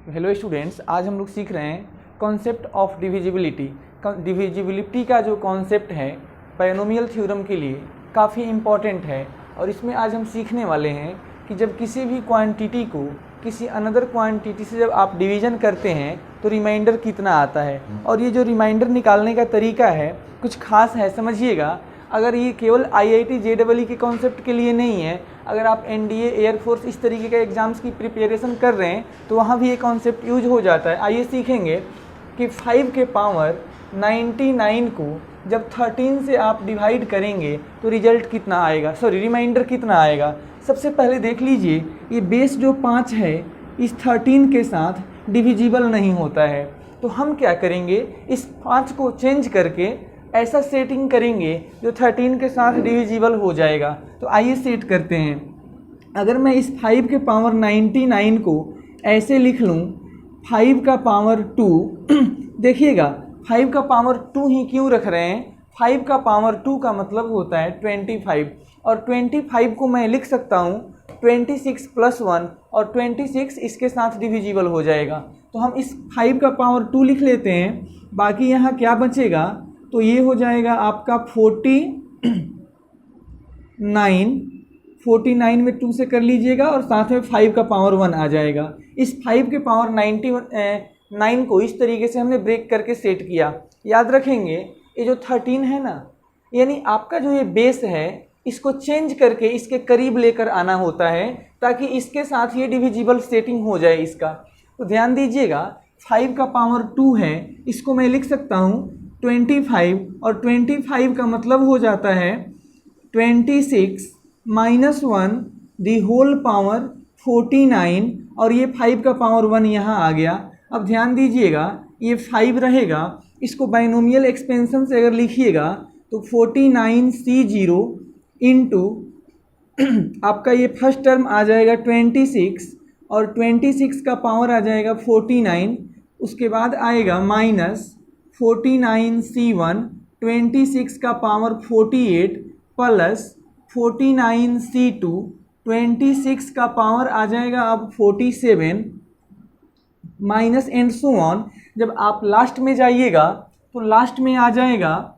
Hello students, आज हम लोग सीख रहे हैं कॉन्सेप्ट ऑफ डिविजिबिलिटी। डिविजिबिलिटी का जो कॉन्सेप्ट है बायनोमियल थ्योरम के लिए काफ़ी इम्पॉर्टेंट है और इसमें आज हम सीखने वाले हैं कि जब किसी भी क्वांटिटी को किसी अनदर क्वांटिटी से जब आप डिवीज़न करते हैं तो रिमाइंडर कितना आता है। और ये जो रिमाइंडर निकालने का तरीका है कुछ खास है, समझिएगा। अगर ये केवल IIT JEE के कॉन्सेप्ट के लिए नहीं है, अगर आप NDA एयरफोर्स इस तरीके के एग्ज़ाम्स की प्रिपरेशन कर रहे हैं तो वहाँ भी ये कॉन्सेप्ट यूज हो जाता है। आइए सीखेंगे कि 5 के पावर 99 को जब 13 से आप डिवाइड करेंगे तो रिजल्ट कितना आएगा, रिमाइंडर कितना आएगा। सबसे पहले देख लीजिए, ये बेस जो 5 है इस 13 के साथ डिविजिबल नहीं होता है, तो हम क्या करेंगे, इस 5 को चेंज करके ऐसा सेटिंग करेंगे जो 13 के साथ डिविजिबल हो जाएगा। तो आइए सेट करते हैं। अगर मैं इस 5 के पावर 99 को ऐसे लिख लूँ 5 का पावर 2 देखिएगा 5 का पावर 2 ही क्यों रख रहे हैं, 5 का पावर 2 का मतलब होता है 25 और 25 को मैं लिख सकता हूँ 26 + 1 और 26 इसके साथ डिविजिबल हो जाएगा। तो हम इस 5 का पावर 2 लिख लेते हैं, बाकी यहाँ क्या बचेगा तो ये हो जाएगा आपका 49 में 2 से कर लीजिएगा और साथ में 5 का पावर 1 आ जाएगा। इस 5 के पावर 9 को इस तरीके से हमने ब्रेक करके सेट किया। याद रखेंगे ये जो 13 है ना, यानी आपका जो ये बेस है इसको चेंज करके इसके करीब लेकर आना होता है ताकि इसके साथ ये डिविजिबल सेटिंग हो जाए इसका। तो ध्यान दीजिएगा 5 का पावर 2 है, इसको मैं लिख सकता हूँ 25 और 25 का मतलब हो जाता है 26 - 1 दी होल पावर 49 और ये 5 का पावर 1 यहाँ आ गया। अब ध्यान दीजिएगा ये 5 रहेगा, इसको बाइनोमियल एक्सपेंशन से अगर लिखिएगा तो 49C0 इंटू आपका ये फर्स्ट टर्म आ जाएगा 26 और 26 का पावर आ जाएगा 49, उसके बाद आएगा माइनस 49C1 26 का पावर 48 प्लस 49C2 26 का पावर आ जाएगा अब 47 माइनस एंड सो ऑन। जब आप लास्ट में जाइएगा तो लास्ट में आ जाएगा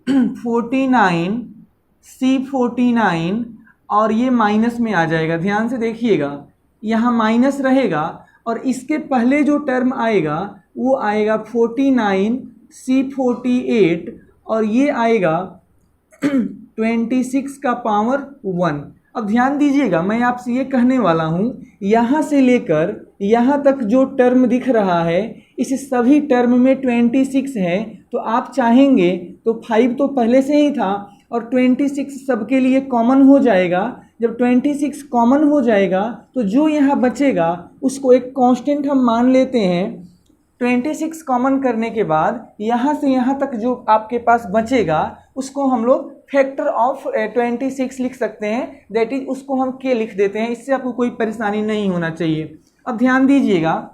49C49 और ये माइनस में आ जाएगा। ध्यान से देखिएगा यहाँ माइनस रहेगा और इसके पहले जो टर्म आएगा वो आएगा 49C48 और ये आएगा 26 का पावर 1। अब ध्यान दीजिएगा मैं आपसे ये कहने वाला हूँ, यहाँ से लेकर यहाँ तक जो टर्म दिख रहा है इस सभी टर्म में 26 है, तो आप चाहेंगे तो 5 तो पहले से ही था और 26 सबके लिए कॉमन हो जाएगा। जब 26 कॉमन हो जाएगा तो जो यहाँ बचेगा उसको एक कांस्टेंट हम मान लेते हैं। 26 कॉमन करने के बाद यहाँ से यहाँ तक जो आपके पास बचेगा उसको हम लोग फैक्टर ऑफ 26 लिख सकते हैं, दैट इज उसको हम k लिख देते हैं। इससे आपको कोई परेशानी नहीं होना चाहिए। अब ध्यान दीजिएगा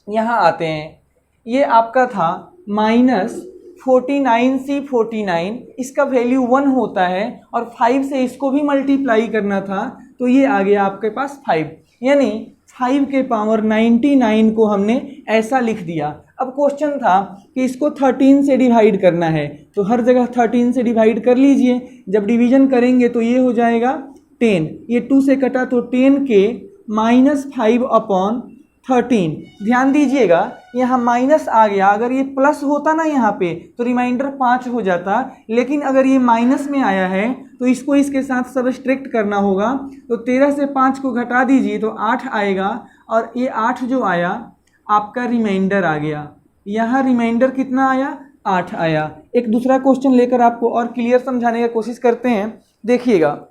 यहाँ आते हैं, ये आपका था माइनस 49C49, इसका वैल्यू 1 होता है और 5 से इसको भी मल्टीप्लाई करना था तो ये आ गया आपके पास 5, यानी 5 के पावर 99 को हमने ऐसा लिख दिया। अब क्वेश्चन था कि इसको 13 से डिवाइड करना है, तो हर जगह 13 से डिवाइड कर लीजिए। जब डिवीजन करेंगे तो ये हो जाएगा 10, ये 2 से कटा तो 10 के -5/13। ध्यान दीजिएगा यहाँ माइनस आ गया, अगर ये प्लस होता ना यहाँ पे तो रिमाइंडर 5 हो जाता, लेकिन अगर ये माइनस में आया है तो इसको इसके साथ सब्सट्रैक्ट करना होगा। तो 13 से 5 को घटा दीजिए तो 8 आएगा और ये 8 जो आया आपका रिमाइंडर आ गया। यहाँ रिमाइंडर कितना आया, 8 आया। एक दूसरा क्वेश्चन लेकर आपको और क्लियर समझाने की कोशिश करते हैं। देखिएगा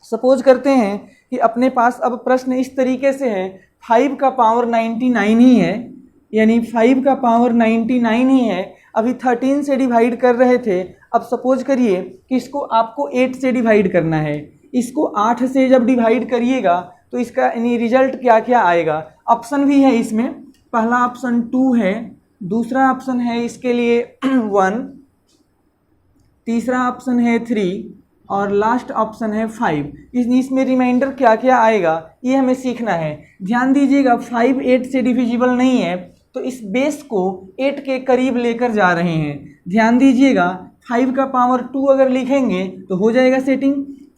सपोज करते हैं कि अपने पास अब प्रश्न इस तरीके से है, 5 का पावर 99 ही है, यानी 5 का पावर 99 ही है। अभी 13 से डिवाइड कर रहे थे, अब सपोज करिए कि इसको आपको 8 से डिवाइड करना है। इसको 8 से जब डिवाइड करिएगा तो इसका यानी रिजल्ट क्या क्या आएगा। ऑप्शन भी है इसमें, पहला ऑप्शन 2 है, दूसरा ऑप्शन है इसके लिए 1, तीसरा ऑप्शन है 3, और लास्ट ऑप्शन है 5। इसमें रिमाइंडर क्या क्या आएगा ये हमें सीखना है। ध्यान दीजिएगा 5 8 से डिविजिबल नहीं है, तो इस बेस को 8 के करीब लेकर जा रहे हैं। ध्यान दीजिएगा 5 का पावर 2 अगर लिखेंगे तो हो जाएगा सेटिंग।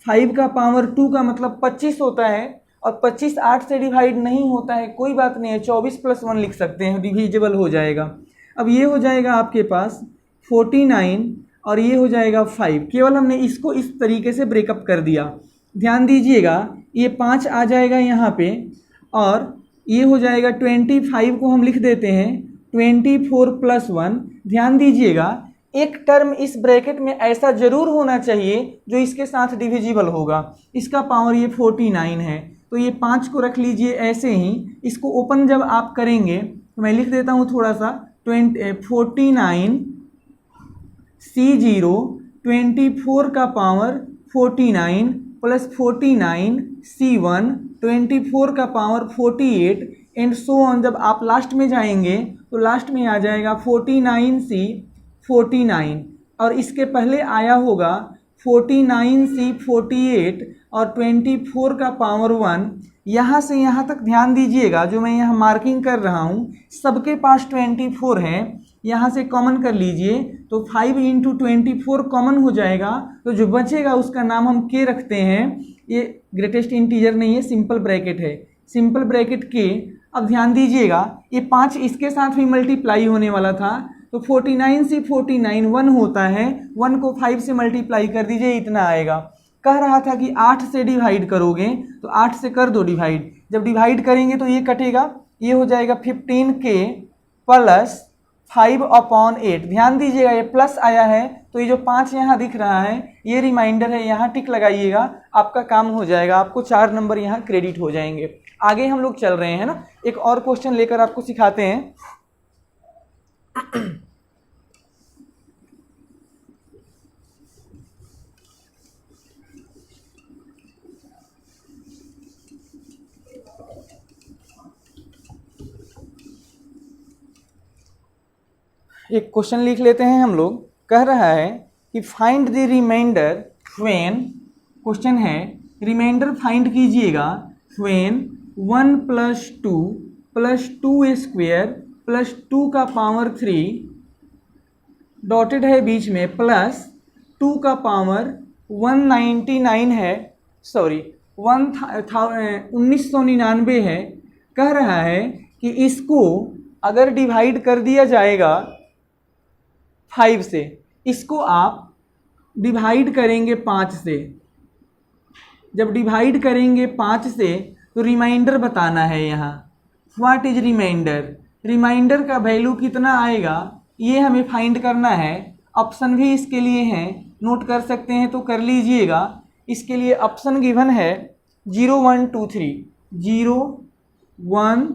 5 का पावर 2 का मतलब 25 होता है, और 25 8 से डिवाइड नहीं होता है, कोई बात नहीं है, 24 + 1 लिख सकते हैं, डिविजिबल हो जाएगा। अब ये हो जाएगा आपके पास 49 और ये हो जाएगा 5। केवल हमने इसको इस तरीके से ब्रेकअप कर दिया। ध्यान दीजिएगा ये 5 आ जाएगा यहाँ पे, और ये हो जाएगा 25 को हम लिख देते हैं 24 + 1। ध्यान दीजिएगा एक टर्म इस ब्रैकेट में ऐसा जरूर होना चाहिए जो इसके साथ डिविजिबल होगा। इसका पावर ये 49 है, तो ये 5 को रख लीजिए ऐसे ही। इसको ओपन जब आप करेंगे तो मैं लिख देता हूँ थोड़ा सा 49 C0 24 का पावर 49 + 49 C1 24 का पावर 48 एंड सो ऑन। जब आप लास्ट में जाएंगे तो लास्ट में आ जाएगा 49C 49, और इसके पहले आया होगा 49C 48 और 24 का पावर 1। यहाँ से यहाँ तक ध्यान दीजिएगा, जो मैं यहाँ मार्किंग कर रहा हूँ सबके पास 24 है। यहाँ से कॉमन कर लीजिए तो 5 × 24 कॉमन हो जाएगा, तो जो बचेगा उसका नाम हम k रखते हैं। ये ग्रेटेस्ट इंटीजर नहीं है, सिंपल ब्रैकेट है, सिंपल ब्रैकेट k। अब ध्यान दीजिएगा ये 5 इसके साथ भी मल्टीप्लाई होने वाला था, तो 49 से 49 1 होता है, 1 को 5 से मल्टीप्लाई कर दीजिए, इतना आएगा। कह रहा था कि 8 से डिवाइड करोगे तो 8 से कर दो डिवाइड। जब डिवाइड करेंगे तो ये कटेगा, ये हो जाएगा 15k + 5/8। ध्यान दीजिएगा ये प्लस आया है, तो ये जो 5 यहाँ दिख रहा है ये रिमाइंडर है, यहाँ टिक लगाइएगा, आपका काम हो जाएगा, आपको 4 नंबर यहाँ क्रेडिट हो जाएंगे। आगे हम लोग चल रहे हैं ना, एक और क्वेश्चन लेकर आपको सिखाते हैं। एक क्वेश्चन लिख लेते हैं हम लोग। कह रहा है कि find the remainder when, question है रिमाइंडर फाइंड कीजिएगा व्हेन 1 + 2 + 2² + 2 का पावर 3 डॉटेड है बीच में प्लस 2 का पावर 199 है, सॉरी 1999 है। कह रहा है कि इसको अगर डिवाइड कर दिया जाएगा 5 से, इसको आप डिवाइड करेंगे 5 से। जब डिवाइड करेंगे 5 से तो रिमाइंडर बताना है यहाँ। व्हाट इज रिमाइंडर, रिमाइंडर का वैल्यू कितना आएगा ये हमें फाइंड करना है। ऑप्शन भी इसके लिए हैं, नोट कर सकते हैं तो कर लीजिएगा। इसके लिए ऑप्शन गिवन है 0 1 2 3, 0 1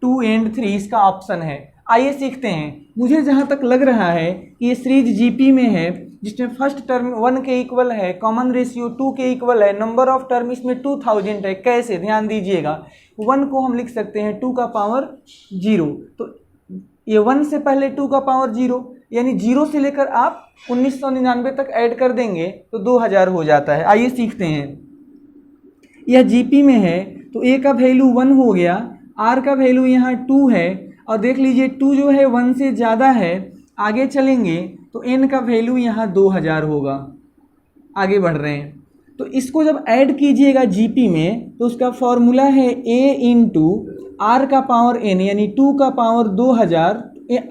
2 एंड 3 इसका ऑप्शन है। आइए सीखते हैं। मुझे जहाँ तक लग रहा है कि ये सीरीज जीपी में है, जिसमें फर्स्ट टर्म 1 के इक्वल है, कॉमन रेशियो 2 के इक्वल है, नंबर ऑफ टर्म इसमें 2000 है। कैसे, ध्यान दीजिएगा 1 को हम लिख सकते हैं 2 का पावर 0, तो ये 1 से पहले 2 का पावर 0, यानी 0 से लेकर आप 1999 तक ऐड कर देंगे तो 2000 हो जाता है। आइए सीखते हैं। यह जीपी में है तो ए का वैल्यू 1 हो गया, आर का वैल्यू यहाँ 2 है, और देख लीजिए 2 जो है 1 से ज़्यादा है। आगे चलेंगे तो n का वैल्यू यहाँ 2000 होगा। आगे बढ़ रहे हैं तो इसको जब ऐड कीजिएगा जीपी में तो उसका फॉर्मूला है a इंटू आर का पावर n, यानी 2 का power 2000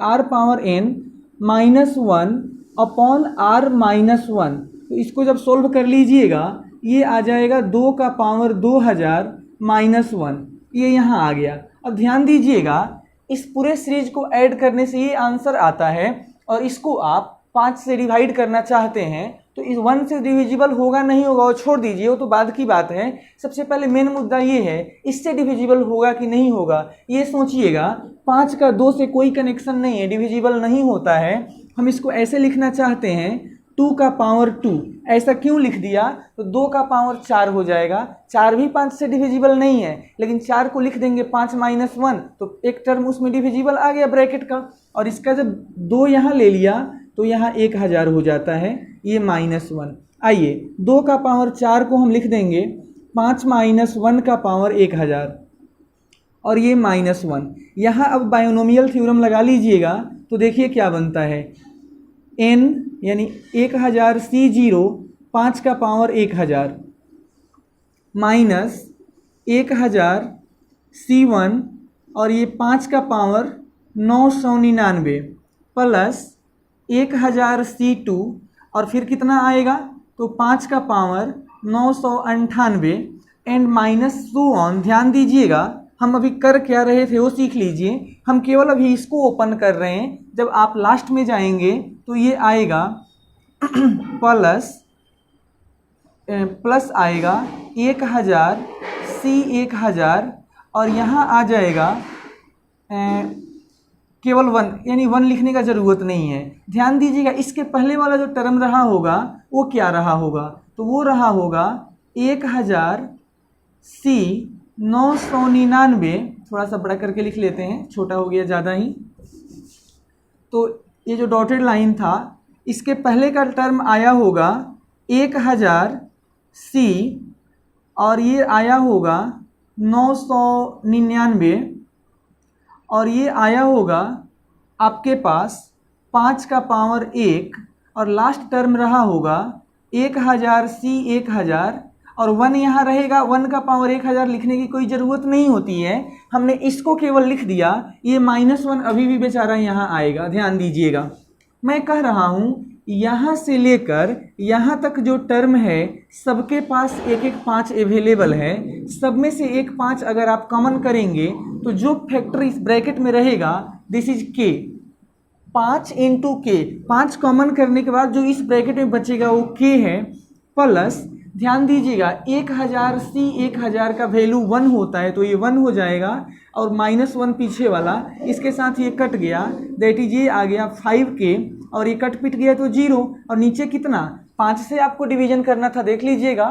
R power n -1 upon r -1। तो इसको जब सोल्व कर लीजिएगा ये आ जाएगा 2 का पावर 2000 -1, ये यहाँ आ गया। अब ध्यान दीजिएगा इस पूरे सीरीज को ऐड करने से ये आंसर आता है, और इसको आप 5 से डिवाइड करना चाहते हैं तो इस 1 से डिविजिबल होगा नहीं होगा वो छोड़ दीजिए, वो तो बाद की बात है। सबसे पहले मेन मुद्दा ये है इससे डिविजिबल होगा कि नहीं होगा ये सोचिएगा। 5 का 2 से कोई कनेक्शन नहीं है, डिविजिबल नहीं होता है। हम इसको ऐसे लिखना चाहते हैं 2 का पावर 2, ऐसा क्यों लिख दिया तो 2 का पावर 4 हो जाएगा। 4 भी 5 से डिविजिबल नहीं है, लेकिन 4 को लिख देंगे 5 - 1 तो एक टर्म उसमें डिविजिबल आ गया ब्रैकेट का, और इसका जब 2 यहाँ ले लिया तो यहाँ 1000 हो जाता है, ये -1। आइए 2 का पावर 4 को हम लिख देंगे 5 माइनस 1 का पावर 1000 और ये -1। यहाँ अब बायोनोमियल थ्योरम लगा लीजिएगा तो देखिए क्या बनता है, n यानी 1000 C0 5 का पावर 1000 माइनस 1000 C1 और ये 5 का पावर 999 प्लस 1000 C2 और फिर कितना आएगा तो 5 का power 998 and minus so on. ध्यान दीजिएगा हम अभी कर क्या रहे थे वो सीख लीजिए, हम केवल अभी इसको ओपन कर रहे हैं। जब आप लास्ट में जाएंगे तो ये आएगा प्लस आएगा 1000 C1000 और यहाँ आ जाएगा केवल 1, यानी 1 लिखने का ज़रूरत नहीं है। ध्यान दीजिएगा इसके पहले वाला जो टर्म रहा होगा वो क्या रहा होगा, तो वो रहा होगा 1000 C 999, थोड़ा सा बड़ा करके लिख लेते हैं, छोटा हो गया ज़्यादा ही। तो ये जो डॉटेड लाइन था इसके पहले का टर्म आया होगा 1000 C और ये आया होगा 999 और ये आया होगा आपके पास 5 का पावर 1 और लास्ट टर्म रहा होगा 1000 C 1000 और 1 यहाँ रहेगा। 1 का पावर 1000 लिखने की कोई ज़रूरत नहीं होती है, हमने इसको केवल लिख दिया। ये -1 अभी भी बेचारा यहाँ आएगा। ध्यान दीजिएगा मैं कह रहा हूँ यहाँ से लेकर यहाँ तक जो टर्म है सबके पास एक एक 5 अवेलेबल है। सब में से एक 5 अगर आप कॉमन करेंगे तो जो फैक्टर इस ब्रैकेट में रहेगा this is k, 5 into k। 5 common करने के बाद जो इस ब्रैकेट में बचेगा वो k है, प्लस ध्यान दीजिएगा 1000 C 1000 का वैल्यू 1 होता है तो ये 1 हो जाएगा और -1 पीछे वाला इसके साथ ये कट गया, दैट इज ये आ गया 5k और ये कट पिट गया तो 0 और नीचे कितना 5 से आपको डिवीजन करना था। देख लीजिएगा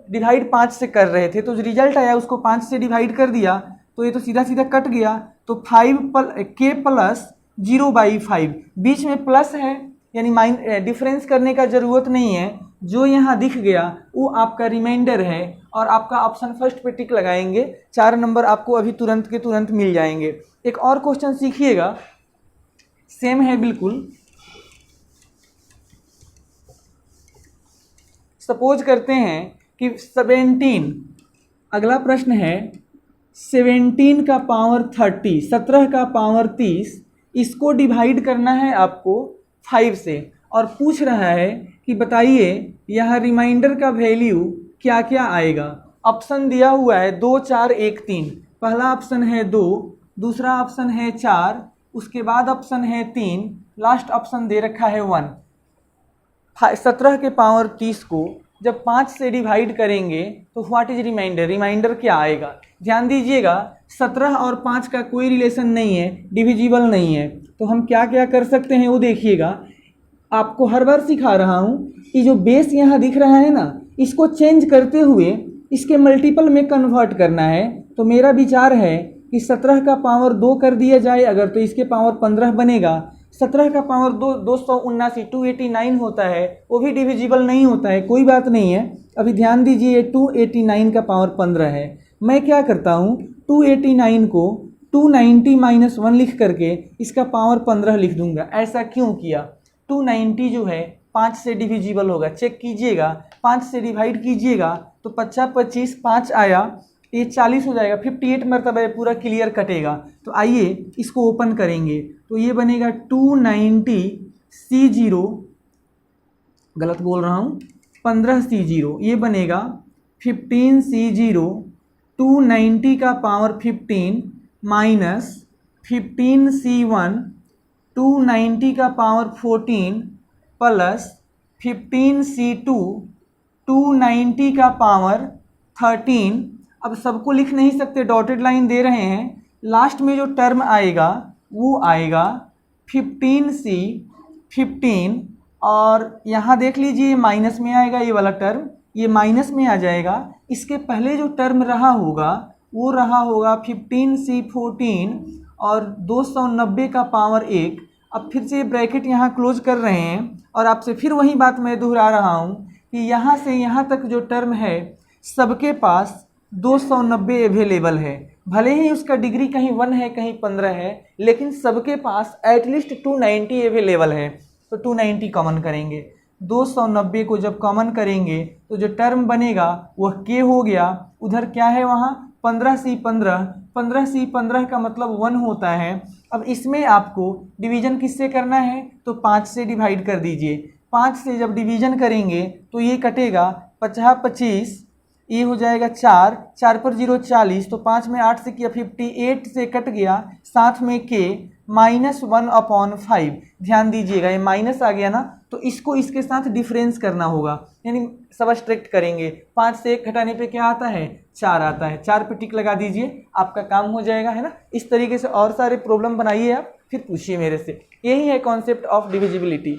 डिवाइड 5 से कर रहे थे तो जो रिजल्ट आया उसको 5 से डिवाइड कर दिया तो ये तो सीधा सीधा कट गया। तो 5k प्लस 0/5 बीच में प्लस है यानी डिफरेंस करने का ज़रूरत नहीं है। जो यहाँ दिख गया वो आपका रिमाइंडर है और आपका ऑप्शन फर्स्ट पे टिक लगाएंगे। 4 नंबर आपको अभी तुरंत के तुरंत मिल जाएंगे। एक और क्वेश्चन सीखिएगा, सेम है बिल्कुल। सपोज करते हैं कि 17, अगला प्रश्न है 17 का पावर 30, 17 का पावर 30, इसको डिवाइड करना है आपको 5 से और पूछ रहा है कि बताइए यह रिमाइंडर का वैल्यू क्या क्या आएगा। ऑप्शन दिया हुआ है 2 4 1 3। पहला ऑप्शन है 2, दूसरा ऑप्शन है 4, उसके बाद ऑप्शन है 3, लास्ट ऑप्शन दे रखा है 1। 17 के पावर 30 को जब 5 से डिवाइड करेंगे तो व्हाट इज रिमाइंडर, रिमाइंडर क्या आएगा। ध्यान दीजिएगा 17 और 5 का कोई रिलेशन नहीं है, डिविजिबल नहीं है। तो हम क्या क्या कर सकते हैं वो देखिएगा। आपको हर बार सिखा रहा हूँ कि जो बेस यहाँ दिख रहा है ना इसको चेंज करते हुए इसके मल्टीपल में कन्वर्ट करना है। तो मेरा विचार है कि 17 का पावर 2 कर दिया जाए अगर तो इसके पावर 15 बनेगा। 17 का पावर 279 289 होता है, वो भी डिविजिबल नहीं होता है, कोई बात नहीं है। अभी ध्यान दीजिए 289 का पावर 15 है। मैं क्या करता हूँ 289 को 290 - 1 लिख करके इसका पावर 15 लिख दूंगा। ऐसा क्यों किया, 290 जो है 5 से डिविजिबल होगा, चेक कीजिएगा 5 से डिवाइड कीजिएगा तो 50 25 5 आया, ये 40 हो जाएगा, 58 मरतबा पूरा क्लियर कटेगा। तो आइए इसको ओपन करेंगे तो ये बनेगा 290 C0, गलत बोल रहा हूँ 15 C0, ये बनेगा 15 C0, 290 का पावर 15 माइनस 15 C1, 290 का पावर 14 प्लस 15 C2, 290 का पावर 13। अब सबको लिख नहीं सकते, डॉटेड लाइन दे रहे हैं। लास्ट में जो टर्म आएगा वो आएगा 15 C 15 और यहाँ देख लीजिए माइनस में आएगा ये वाला टर्म, ये माइनस में आ जाएगा। इसके पहले जो टर्म रहा होगा वो रहा होगा 15 C 14 और 290 का पावर 1। अब फिर से ब्रैकेट यहाँ क्लोज कर रहे हैं और आपसे फिर वही बात मैं दोहरा रहा हूँ कि यहाँ से यहाँ तक जो टर्म है सबके पास 290 अवेलेबल है। भले ही उसका डिग्री कहीं 1 है कहीं 15 है, लेकिन सबके पास एटलीस्ट 290 अवेलेबल है। तो 290 कॉमन करेंगे, 290 को जब कॉमन करेंगे तो जो टर्म बनेगा वह k हो गया। उधर क्या है वहाँ 15C15, 15C15 का मतलब 1 होता है। अब इसमें आपको डिवीजन किससे करना है, तो 5 से डिवाइड कर दीजिए। 5 से जब डिवीजन करेंगे तो ये कटेगा 50 25, ये हो जाएगा 4, 4 पर 0 40, तो 5 में 8 से किया 58 से कट गया, साथ में k -1/5। ध्यान दीजिएगा ये माइनस आ गया ना, तो इसको इसके साथ डिफरेंस करना होगा, यानी सबट्रैक्ट करेंगे। 5 से 1 घटाने पे क्या आता है, 4 आता है। 4 पे टिक लगा दीजिए, आपका काम हो जाएगा, है ना। इस तरीके से और सारे प्रॉब्लम बनाइए आप, फिर पूछिए मेरे से। यही है कॉन्सेप्ट ऑफ डिविजिबिलिटी।